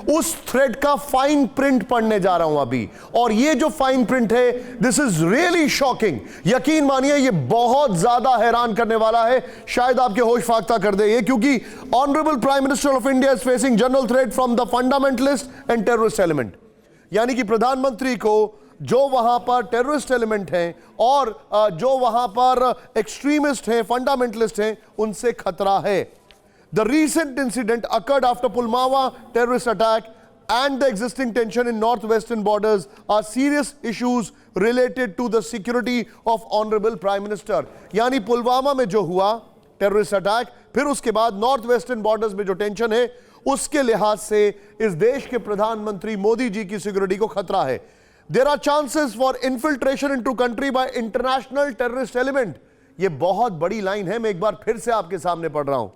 उस थ्रेड का fine print पढ़ने जा रहा हूं अभी। और ये जो फाइन प्रिंट है, दिस इज रियली शॉकिंग। यकीन मानिए ये बहुत ज्यादा हैरान करने वाला है, शायद आपके होश फाख्ता कर दे ये, क्योंकि honourable prime minister of India is facing general threat from the fundamentalist and terrorist element. यानी कि प्रधानमंत्री को जो वहां पर टेररिस्ट एलिमेंट हैं और जो वहां पर एक्सट्रीमिस्ट हैं, फंडामेंटलिस्ट हैं, उनसे खतरा है। The recent incident occurred after Pulwama terrorist attack and the existing tension in northwestern borders are serious issues related to the security of honorable prime minister। यानी पुलवामा में जो हुआ टेररिस्ट अटैक, फिर उसके बाद नॉर्थ वेस्टर्न बॉर्डर्स में जो टेंशन है, उसके लिहाज से इस देश के प्रधानमंत्री मोदी जी की सिक्योरिटी को खतरा है। There are chances for infiltration into country by international terrorist element. ये बहुत बड़ी लाइन है, मैं एक बार फिर से आपके सामने पढ़ रहा हूं।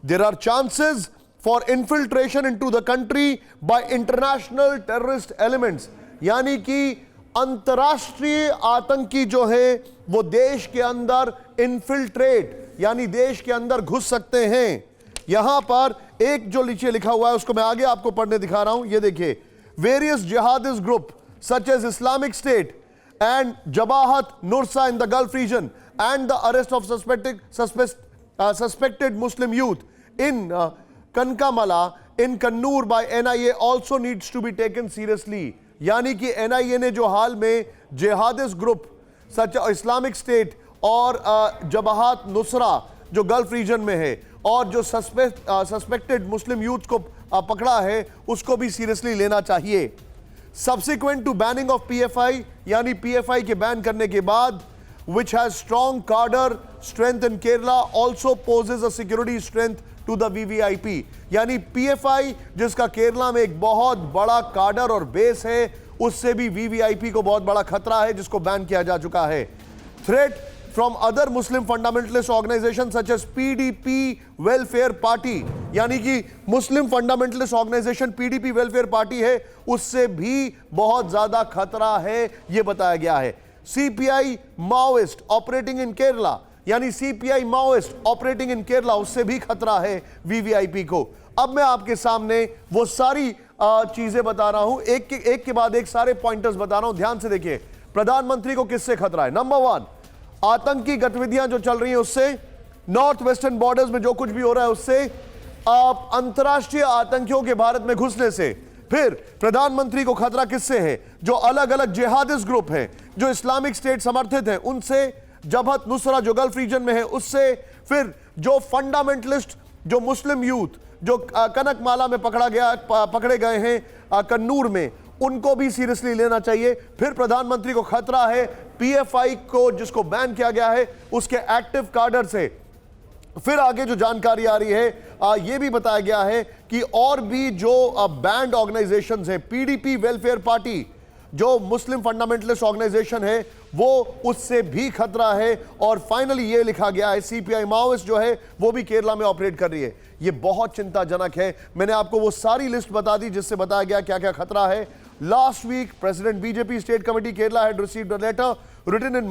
There are chances for infiltration into the country by international terrorist elements. यानी कि अंतरराष्ट्रीय आतंकी जो है वो देश के अंदर इन्फिल्ट्रेट, यानी देश के अंदर घुस सकते हैं। यहां पर एक जो नीचे लिखा हुआ है उसको मैं आगे आपको पढ़ने दिखा रहा हूं, ये देखिए। Various jihadist group such as Islamic State and Jabhat Nusra in the Gulf region and the arrest of suspected Muslim youth in Kanakamala in Kannur by NIA also needs to be taken seriously। यानी कि NIA ने जो हाल में jihadist group सच Islamic state और जबाहत नुस्रा जो gulf reason में है और जो सस्पेक्टेड मुस्लिम यूथ को पकड़ा है, उसको भी सीरियसली लेना चाहिए। Subsequent to banning of PFI, यानी PFI के बैन करने के बाद, which has strong cadre strength in Kerala also poses a security strength to the VVIP। यानी PFI जिसका केरला में एक बहुत बड़ा काडर और बेस है, उससे भी VVIP को बहुत बड़ा खतरा है, जिसको बैन किया जा चुका है। Threat from other Muslim fundamentalist organisation such as PDP Welfare Party, यानी कि Muslim fundamentalist organisation PDP Welfare Party है, उससे भी बहुत ज्यादा खतरा है, यह बताया गया है। CPI Maoist operating in Kerala, यानी CPI Maoist operating in Kerala, उससे भी खतरा है VVIP को। अब मैं आपके सामने वो सारी चीजें बता रहा हूं, एक के बाद एक सारे पॉइंटर्स बता रहा हूं, ध्यान से देखिए। प्रधानमंत्री को किससे खतरा है? नंबर 1, आतंकी गतिविधियां जो चल रही हैं उससे, नॉर्थ वेस्टर्न बॉर्डर्स में जो कुछ भी हो रहा है उससे, अंतरराष्ट्रीय आतंकियों के भारत में घुसने से। फिर प्रधानमंत्री को खतरा किससे है? जो अलग अलग जिहादिस्ट ग्रुप हैं, जो इस्लामिक स्टेट समर्थित हैं, उनसे, जबहत नुस्रा जो गल्फ रीजन में है उससे, फिर जो फंडामेंटलिस्ट जो मुस्लिम यूथ जो कनकमाला में पकड़े गए हैं कन्नूर में, उनको भी सीरियसली लेना चाहिए। फिर प्रधानमंत्री को खतरा है PFI को, जिसको बैन किया गया है, उसके एक्टिव कार्डर से। फिर आगे जो जानकारी आ रही है, यह भी बताया गया है कि और भी जो बैंड ऑर्गेनाइजेशंस हैं, PDP वेलफेयर पार्टी जो मुस्लिम फंडामेंटलिस्ट ऑर्गेनाइजेशन है, वो उससे भी खतरा है। और फाइनली ये लिखा गया है CPI माओइस्ट जो है वो भी केरला में ऑपरेट कर रही है। ये बहुत चिंताजनक है। मैंने आपको वो सारी लिस्ट बता दी जिससे बताया गया क्या क्या खतरा है। Last week president BJP state committee Kerala had received a letter written in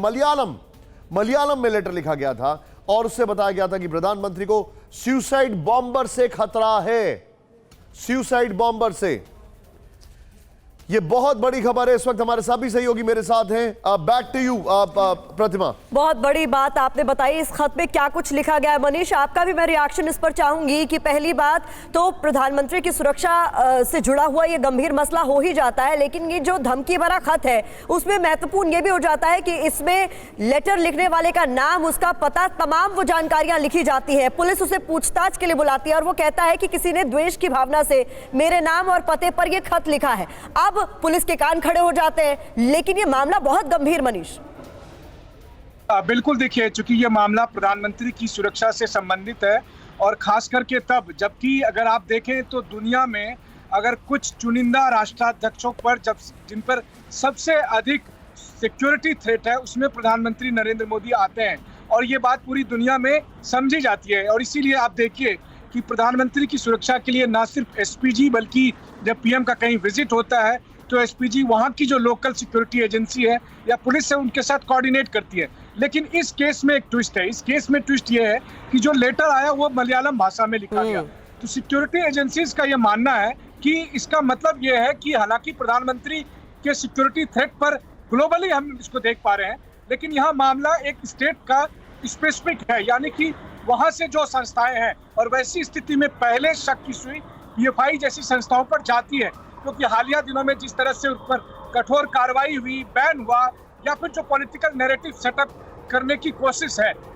Malayalam में लेटर लिखा गया था और उससे बताया गया था कि प्रधानमंत्री को सुसाइड बॉम्बर से खतरा है, सुसाइड बॉम्बर से। ये बहुत बड़ी खबर है। इस वक्त हमारे सभी सहयोगी मेरे साथ हैं। बैक टू यू प्रतिमा। बहुत बड़ी बात आपने बताई। इस खत में क्या कुछ लिखा गया है, मनीष, आपका भी मैं रिएक्शन इस पर चाहूंगी कि पहली बात तो प्रधानमंत्री की सुरक्षा से जुड़ा हुआ ये गंभीर मसला हो ही जाता है, लेकिन ये जो धमकी भरा खत है उसमें महत्वपूर्ण ये भी हो जाता है कि इसमें लेटर लिखने वाले का नाम, उसका पता, तमाम वो जानकारियां लिखी जाती है। पुलिस उसे पूछताछ के लिए बुलाती है और वो कहता है कि किसी ने द्वेष की भावना से मेरे नाम और पते पर यह खत लिखा है। अब पुलिस के कान खड़े हो जाते हैं, लेकिन ये मामला बहुत गंभीर, मनीष। बिल्कुल, देखिए, चूंकि ये मामला प्रधानमंत्री की सुरक्षा से संबंधित है और खास करके तब जबकि अगर आप देखें तो दुनिया में अगर कुछ चुनिंदा राष्ट्राध्यक्षों पर जिन पर सबसे अधिक सिक्योरिटी थ्रेट है, उसमें प्रधानमंत्री नरेंद्र मोदी आते हैं और ये बात पूरी दुनिया में समझी जाती है। और इसीलिए आप देखिए कि प्रधानमंत्री की सुरक्षा के लिए ना सिर्फ SPG बल्कि जब PM का कहीं विजिट होता है तो SPG वहाँ की जो लोकल सिक्योरिटी एजेंसी है या पुलिस है उनके साथ कोऑर्डिनेट करती है। लेकिन इस केस में एक ट्विस्ट है। इस केस में ट्विस्ट ये है कि जो लेटर आया वो मलयालम भाषा में लिखा गया। तो सिक्योरिटी एजेंसीज का ये मानना है कि इसका मतलब ये है कि हालांकि प्रधानमंत्री के सिक्योरिटी थ्रेट पर ग्लोबली हम इसको देख पा रहे हैं, लेकिन यहाँ मामला एक स्टेट का स्पेसिफिक है, यानी कि वहां से जो संस्थाएं हैं, और वैसी स्थिति में पहले शक की सुई पीएफआई जैसी संस्थाओं पर जाती है, क्योंकि हालिया दिनों में जिस तरह से उस पर कठोर कार्रवाई हुई, बैन हुआ, या फिर जो पॉलिटिकल नैरेटिव सेटअप करने की कोशिश है,